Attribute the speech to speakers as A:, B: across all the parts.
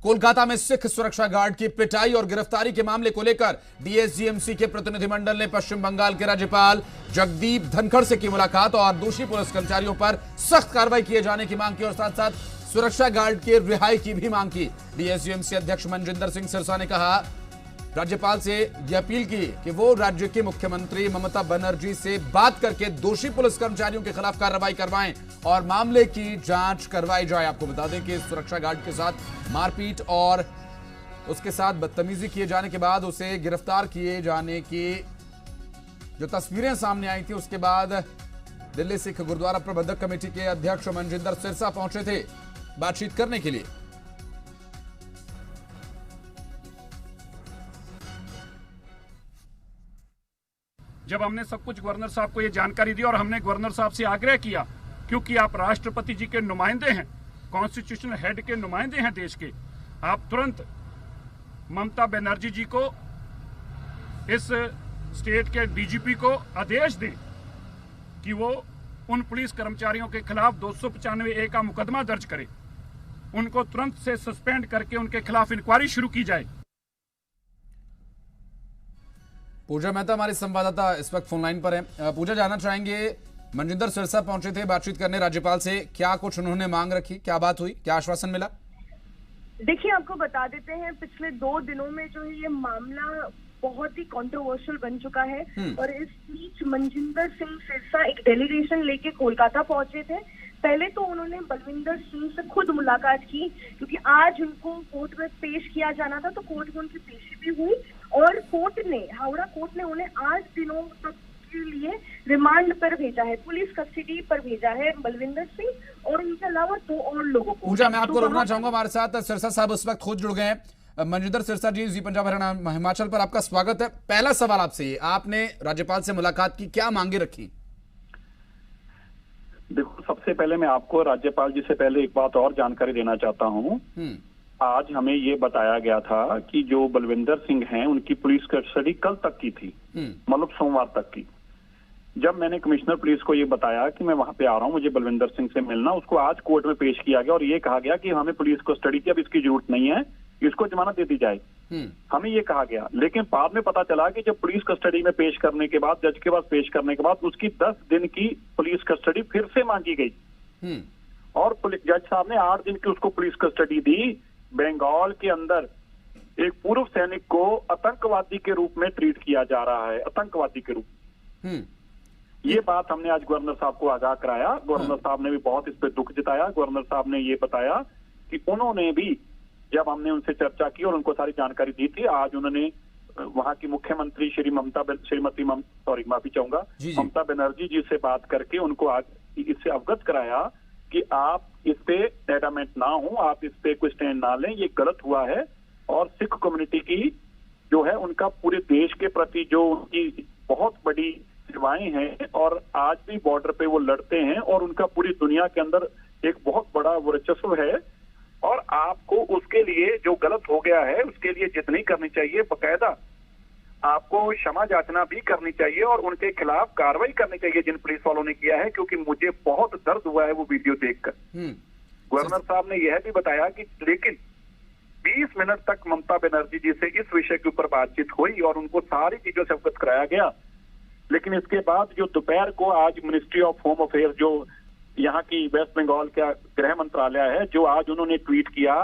A: कोलकाता में सिख सुरक्षा गार्ड की पिटाई और गिरफ्तारी के मामले को लेकर डीएसजीएमसी के प्रतिनिधिमंडल ने पश्चिम बंगाल के राज्यपाल जगदीप धनखड़ से की मुलाकात और दोषी पुलिस कर्मचारियों पर सख्त कार्रवाई किए जाने की मांग की और साथ साथ सुरक्षा गार्ड के रिहाई की भी मांग की। डीएसजीएमसी अध्यक्ष मनजिंदर सिंह सिरसा ने कहा, राज्यपाल से यह अपील की कि वो राज्य के मुख्यमंत्री ममता बनर्जी से बात करके दोषी पुलिस कर्मचारियों के खिलाफ कार्रवाई करवाएं और मामले की जांच करवाई जाए। आपको बता दें कि सुरक्षा गार्ड के साथ मारपीट और उसके साथ बदतमीजी किए जाने के बाद उसे गिरफ्तार किए जाने की जो तस्वीरें सामने आई थी, उसके बाद दिल्ली सिख गुरुद्वारा प्रबंधक कमेटी के अध्यक्ष मनजिंदर सिरसा पहुंचे थे बातचीत करने के लिए।
B: जब हमने सब कुछ गवर्नर साहब को ये जानकारी दी और हमने गवर्नर साहब से आग्रह किया, क्योंकि आप राष्ट्रपति जी के नुमाइंदे हैं, कॉन्स्टिट्यूशनल हेड के नुमाइंदे हैं देश के, आप तुरंत ममता बनर्जी जी को, इस स्टेट के डीजीपी को आदेश दें कि वो उन पुलिस कर्मचारियों के खिलाफ 295A का मुकदमा दर्ज करे, उनको तुरंत से सस्पेंड करके उनके खिलाफ इंक्वायरी शुरू की जाए।
A: पूजा मेहता हमारी संवाददाता इस वक्त फोन लाइन पर है। पूजा, जानना चाहेंगे, मनजिंदर सिरसा पहुंचे थे बातचीत करने राज्यपाल से, क्या कुछ उन्होंने मांग रखी, क्या बात हुई, क्या आश्वासन मिला?
C: देखिए, आपको बता देते हैं, पिछले 2 दिनों में जो है ये मामला बहुत ही कंट्रोवर्शियल बन चुका है और इस बीच मनजिंदर सिंह सिरसा एक डेलीगेशन लेके कोलकाता पहुंचे थे। पहले तो उन्होंने बलविंदर सिंह से खुद मुलाकात की, क्योंकि आज उनको कोर्ट में पेश किया जाना था, तो कोर्ट में उनकी पेशी भी हुई और कोर्ट ने, हावड़ा कोर्ट ने उन्हें 8 दिनों तक के लिए रिमांड पर भेजा है, पुलिस कस्टडी पर भेजा है बलविंदर सिंह और उनके अलावा 2 और लोगों को।
A: पूजा, मैं आपको रोकना चाहूंगा, हमारे साथ सिरसा साहब उस वक्त खुद जुड़ गए हैं। मनजिंदर सिरसा जी, जी पंजाब हरियाणा हिमाचल पर आपका स्वागत है। पहला सवाल आपसे ये, आपने राज्यपाल से मुलाकात की, क्या मांगे रखी?
D: देखो, सबसे पहले मैं आपको राज्यपाल जी से पहले एक बात और जानकारी देना चाहता हूँ। आज हमें ये बताया गया था कि जो बलविंदर सिंह हैं उनकी पुलिस कस्टडी कल तक की थी, मतलब सोमवार तक की। जब मैंने कमिश्नर पुलिस को ये बताया कि मैं वहां पे आ रहा हूँ, मुझे बलविंदर सिंह से मिलना, उसको आज कोर्ट में पेश किया गया और ये कहा गया कि हमें पुलिस कस्टडी की अब इसकी जरूरत नहीं है, इसको जमानत दे दी जाए। हमें ये कहा गया, लेकिन बाद में पता चला कि जब पुलिस कस्टडी में पेश करने के बाद, जज के पास पेश करने के बाद, उसकी 10 दिन की पुलिस कस्टडी फिर से मांगी गई और जज साहब ने 8 दिन की उसको पुलिस कस्टडी दी। बंगाल के अंदर एक पूर्व सैनिक को आतंकवादी के रूप में ट्रीट किया जा रहा है, आतंकवादी के रूप। ये बात हमने आज गवर्नर साहब को आगाह कराया। गवर्नर साहब ने भी बहुत इस पर दुख जताया। गवर्नर साहब ने ये बताया कि उन्होंने भी, जब हमने उनसे चर्चा की और उनको सारी जानकारी दी थी, आज उन्होंने वहां की मुख्यमंत्री ममता बनर्जी जी से बात करके उनको आज इससे अवगत कराया कि आप इस पे एडामेंट ना हो, आप इस पे कोई स्टैंड ना लें, ये गलत हुआ है। और सिख कम्युनिटी की जो है, उनका पूरे देश के प्रति जो उनकी बहुत बड़ी सेवाएं हैं और आज भी बॉर्डर पे वो लड़ते हैं और उनका पूरी दुनिया के अंदर एक बहुत बड़ा वर्चस्व है और आपको उसके लिए जो गलत हो गया है उसके लिए जितनी करनी चाहिए, बकायदा आपको क्षमा याचना भी करनी चाहिए और उनके खिलाफ कार्रवाई करनी चाहिए जिन पुलिस वालों ने किया है, क्योंकि मुझे बहुत दर्द हुआ है वो वीडियो देखकर। गवर्नर साहब ने यह भी बताया कि लेकिन 20 मिनट तक ममता बनर्जी जी से इस विषय के ऊपर बातचीत हुई और उनको सारी चीजों से अवगत कराया गया। लेकिन इसके बाद जो दोपहर को आज मिनिस्ट्री ऑफ होम अफेयर, जो यहाँ की वेस्ट बंगाल का गृह मंत्रालय है, जो आज उन्होंने ट्वीट किया,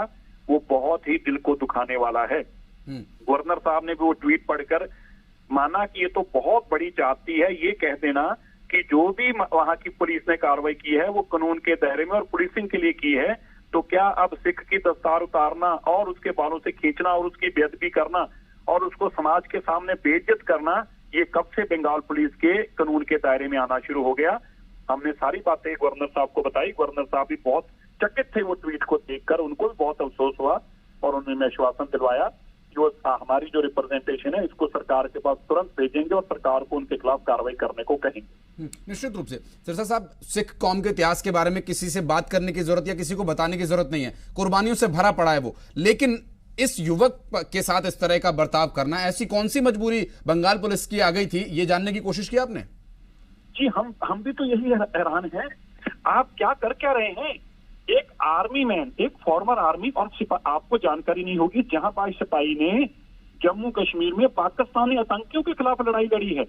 D: वो बहुत ही दिल को दुखाने वाला है। गवर्नर साहब ने भी वो ट्वीट पढ़कर माना कि ये तो बहुत बड़ी जाति है, ये कह देना कि जो भी वहां की पुलिस ने कार्रवाई की है वो कानून के दायरे में और पुलिसिंग के लिए की है, तो क्या अब सिख की दस्तार उतारना और उसके बालों से खींचना और उसकी बेइज्जती करना और उसको समाज के सामने बेइज्जत करना, ये कब से बंगाल पुलिस के कानून के दायरे में आना शुरू हो गया? हमने सारी बातें गवर्नर साहब को बताई। गवर्नर साहब भी बहुत चकित थे वो ट्वीट को देखकर, उनको भी बहुत अफसोस हुआ और उन्होंने आश्वासन दिलवाया कि वो हमारी जो रिप्रेजेंटेशन है इसको सरकार के पास तुरंत भेजेंगे और सरकार को उनके खिलाफ कार्रवाई करने को कहेंगे।
A: निश्चित रूप से सिरसा साहब, सिख कौम के इतिहास के बारे में किसी से बात करने की जरूरत या किसी को बताने की जरूरत नहीं है, कुर्बानियों से भरा पड़ा है वो, लेकिन इस युवक के साथ इस तरह का बर्ताव करना, ऐसी कौन सी मजबूरी बंगाल पुलिस की आ गई थी, ये जानने की कोशिश की आपने?
D: जी, हम भी तो यही हैरान हैं, आप क्या कर क्या रहे हैं? एक आर्मी मैन, एक फॉर्मर आर्मी और आपको जानकारी नहीं होगी, जहां पांच सिपाही ने जम्मू कश्मीर में पाकिस्तानी आतंकियों के खिलाफ लड़ाई लड़ी है।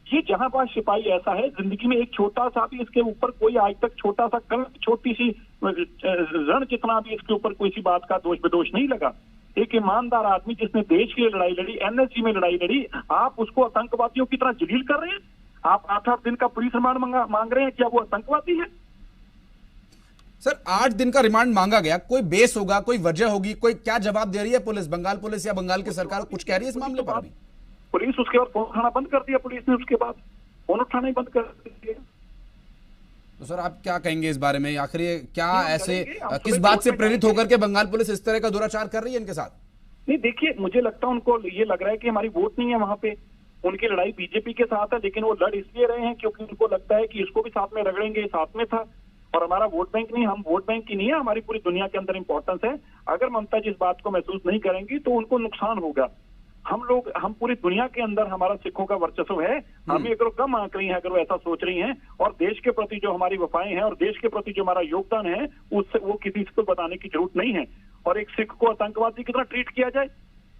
D: ये जहां पांच सिपाही ऐसा है, जिंदगी में एक छोटा सा भी इसके ऊपर कोई आज तक छोटा सा छोटी सी रण जितना भी इसके ऊपर कोई सी बात का दोष बेदोष नहीं लगा। एक ईमानदार आदमी जिसने देश के लिए लड़ाई लड़ी, एनएसजी में लड़ाई लड़ी, आप उसको आतंकवादियों की तरह जलील कर रहे हैं। आप 8-8 दिन का पुलिस रिमांड मांग रहे हैं, क्या वो आतंकवादी है?
A: सर 8 दिन का रिमांड मांगा गया, कोई बेस होगा, कोई वजह होगी, कोई क्या जवाब दे रही है पुलिस, बंगाल पुलिस या बंगाल की सरकार कुछ कह रही है इस मामले पर? अभी
D: पुलिस उसके बाद फोन उठाना बंद कर दिया, पुलिस ने उसके बाद फोन उठाना ही बंद कर दिया।
A: तो सर आप क्या कहेंगे इस बारे में? आखिर ये क्या ऐसे किस बात से प्रेरित होकर के बंगाल पुलिस इस तरह का दुराचार कर रही है इनके साथ?
D: नहीं देखिए, मुझे लगता है उनको ये लग रहा है कि हमारी वोट नहीं है वहां पे, उनकी लड़ाई बीजेपी के साथ है, लेकिन वो लड़ इसलिए रहे हैं क्योंकि उनको लगता है कि इसको भी साथ में रगड़ेंगे, साथ में था। और हमारा वोट बैंक नहीं, हम वोट बैंक की नहीं है, हमारी पूरी दुनिया के अंदर इंपॉर्टेंस है। अगर ममता जी इस बात को महसूस नहीं करेंगी तो उनको नुकसान होगा। हम पूरी दुनिया के अंदर हमारा सिखों का वर्चस्व है, हमें अगर कम आंक रही है, अगर वो ऐसा सोच रही हैं, और देश के प्रति जो हमारी वफाएं हैं और देश के प्रति जो हमारा योगदान है, उससे वो किसी को बताने की जरूरत नहीं है। और एक सिख को आतंकवादी की तरह ट्रीट किया जाए,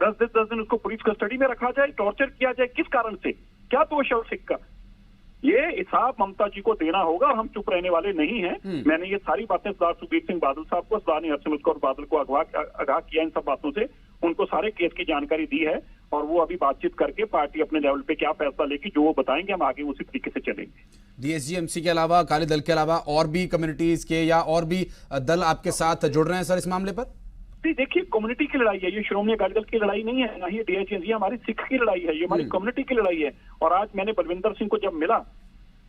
D: 10 दिन उसको पुलिस कस्टडी में रखा जाए, टॉर्चर किया जाए, किस कारण से, क्या दोष है उस सिख का? ये हिसाब ममता जी को देना होगा और हम चुप रहने वाले नहीं हैं। मैंने ये सारी बातें सरदार सुखबीर सिंह बादल साहब को, सरदार हरसिमरत कौर बादल को आगाह किया, इन सब बातों से उनको सारे केस की जानकारी दी है और वो अभी बातचीत करके पार्टी अपने लेवल पे क्या फैसला लेगी, जो वो बताएंगे, हम आगे उसी तरीके से चलेंगे।
A: डीएसजीएमसी के अलावा, अकाली दल के अलावा और भी कम्युनिटीज के या और भी दल आपके साथ जुड़ रहे हैं सर इस मामले पर?
D: देखिए, कम्युनिटी की लड़ाई है ये, श्रोमणी अकाली दल की लड़ाई नहीं है, ना ही डीएसजीएमसी, हमारी सिख की लड़ाई है, ये हमारी कम्युनिटी की लड़ाई है। और आज मैंने बलविंदर सिंह को जब मिला,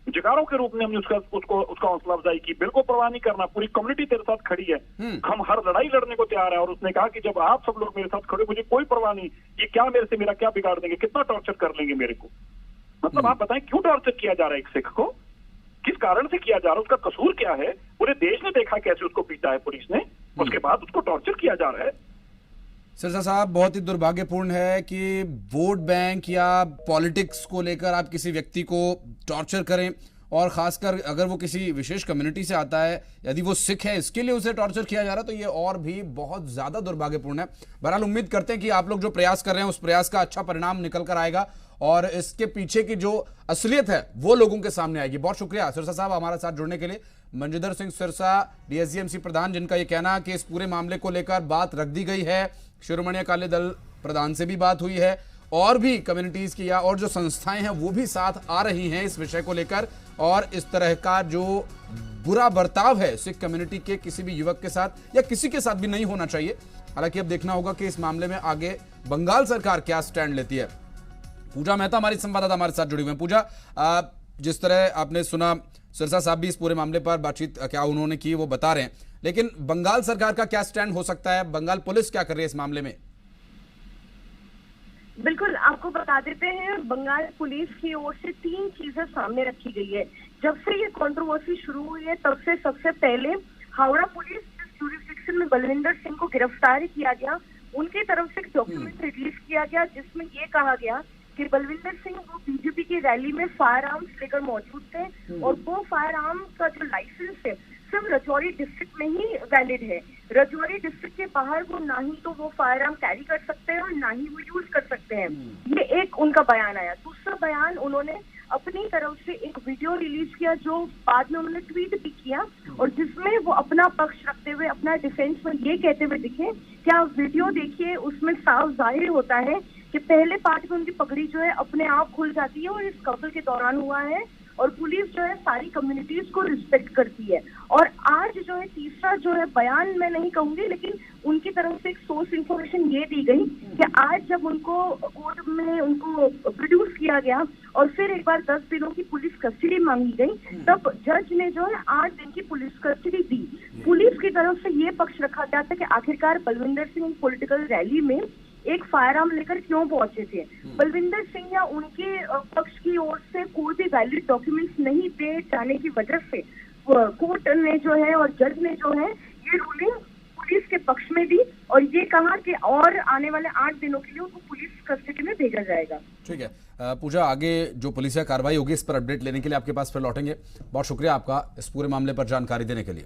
D: जगारों के रूप में हमने उसका हौसला अफजाई की, बिल्कुल परवाह नहीं करना, पूरी कम्युनिटी तेरे साथ खड़ी है, हम हर लड़ाई लड़ने को तैयार है। और उसने कहा कि जब आप सब लोग मेरे साथ खड़े, मुझे कोई परवाह नहीं, ये क्या मेरा क्या बिगाड़ देंगे, कितना टॉर्चर कर लेंगे मेरे को। मतलब आप बताएं क्यों टॉर्चर किया जा रहा है एक सिख को, किस कारण से किया जा रहा है, उसका कसूर क्या है? पूरे देश ने देखा कैसे उसको पीटा है पुलिस ने, उसके बाद उसको टॉर्चर किया जा रहा है।
A: सिरसा साहब, बहुत ही दुर्भाग्यपूर्ण है कि वोट बैंक या पॉलिटिक्स को लेकर आप किसी व्यक्ति को टॉर्चर करें, और खासकर अगर वो किसी विशेष कम्युनिटी से आता है, यदि वो सिख है, इसके लिए उसे टॉर्चर किया जा रहा है, तो ये और भी बहुत ज्यादा दुर्भाग्यपूर्ण है। बहरहाल उम्मीद करते हैं कि आप लोग जो प्रयास कर रहे हैं उस प्रयास का अच्छा परिणाम निकल कर आएगा और इसके पीछे की जो असलियत है वो लोगों के सामने आएगी। बहुत शुक्रिया सिरसा साहब हमारे साथ जुड़ने के लिए। मंजिंदर सिंह सिरसा, डीएसजीएमसी प्रधान, जिनका ये कहना कि इस पूरे मामले को लेकर बात रख दी गई है, शिरोमणि अकाली दल प्रधान से भी बात हुई है और भी कम्युनिटीज की या और जो संस्थाएं हैं वो भी साथ आ रही हैं इस विषय को लेकर, और इस तरह का जो बुरा बर्ताव है सिख कम्युनिटी के किसी भी युवक के साथ या किसी के साथ भी नहीं होना चाहिए। हालांकि अब देखना होगा कि इस मामले में आगे बंगाल सरकार क्या स्टैंड लेती है। पूजा मेहता हमारी संवाददाता हमारे साथ जुड़ी हुई है। पूजा, जिस तरह आपने सुना, सिरसा साहब भी इस पूरे मामले पर बातचीत क्या उन्होंने की वो बता रहे हैं, लेकिन बंगाल सरकार का क्या स्टैंड हो सकता है, बंगाल पुलिस क्या कर रही है इस मामले में?
C: बिल्कुल, आपको बता देते हैं, बंगाल पुलिस की ओर से 3 चीजें सामने रखी गई है। जब से ये कंट्रोवर्सी शुरू हुई है तब से सबसे पहले हावड़ा पुलिस, जिस ज्यूरिसडिक्शन में बलविंदर सिंह को गिरफ्तार किया गया, उनकी तरफ से एक डॉक्यूमेंट रिलीज किया गया जिसमें ये कहा गया कि बलविंदर सिंह वो बीजेपी की रैली में फायर आर्म्स लेकर मौजूद थे और वो फायर आर्म का जो लाइसेंस है सिर्फ रजौरी डिस्ट्रिक्ट में ही वैलिड है। रजौरी डिस्ट्रिक्ट के बाहर वो ना ही तो वो फायर आर्म कैरी कर सकते हैं और ना ही वो यूज कर सकते हैं। ये एक उनका बयान आया। दूसरा बयान, उन्होंने अपनी तरफ से एक वीडियो रिलीज किया जो बाद में उन्होंने ट्वीट भी किया और जिसमें वो अपना पक्ष रखते हुए, अपना डिफेंस में ये कहते हुए दिखे कि आप वीडियो देखिए, उसमें साफ जाहिर होता है कि पहले पार्ट में उनकी पगड़ी जो है अपने आप खुल जाती है और इस कपल के दौरान हुआ है और पुलिस जो है सारी कम्युनिटीज को रिस्पेक्ट करती है। और आज जो है तीसरा जो है बयान, मैं नहीं कहूंगी लेकिन उनकी तरफ से एक सोर्स इंफॉर्मेशन ये दी गई कि आज जब उनको कोर्ट में उनको प्रोड्यूस किया गया और फिर एक बार 10 दिनों की पुलिस कस्टडी मांगी गई, तब जज ने जो है 8 दिन की पुलिस कस्टडी दी। पुलिस की तरफ से ये पक्ष रखा गया था कि आखिरकार बलविंदर सिंह पॉलिटिकल रैली में एक फायर आर्म लेकर क्यों पहुंचे थे। बलविंदर सिंह या उनके पक्ष की ओर से कोई भी वैलिड डॉक्यूमेंट्स नहीं दे जाने की वजह से कोर्ट ने जो है और जज ने जो है ये रूलिंग पुलिस के पक्ष में दी और ये कहा कि और आने वाले 8 दिनों के लिए उनको पुलिस कस्टडी में भेजा जाएगा।
A: ठीक है पूजा, आगे जो पुलिस कार्रवाई होगी इस पर अपडेट लेने के लिए आपके पास फिर लौटेंगे। बहुत शुक्रिया आपका इस पूरे मामले पर जानकारी देने के लिए।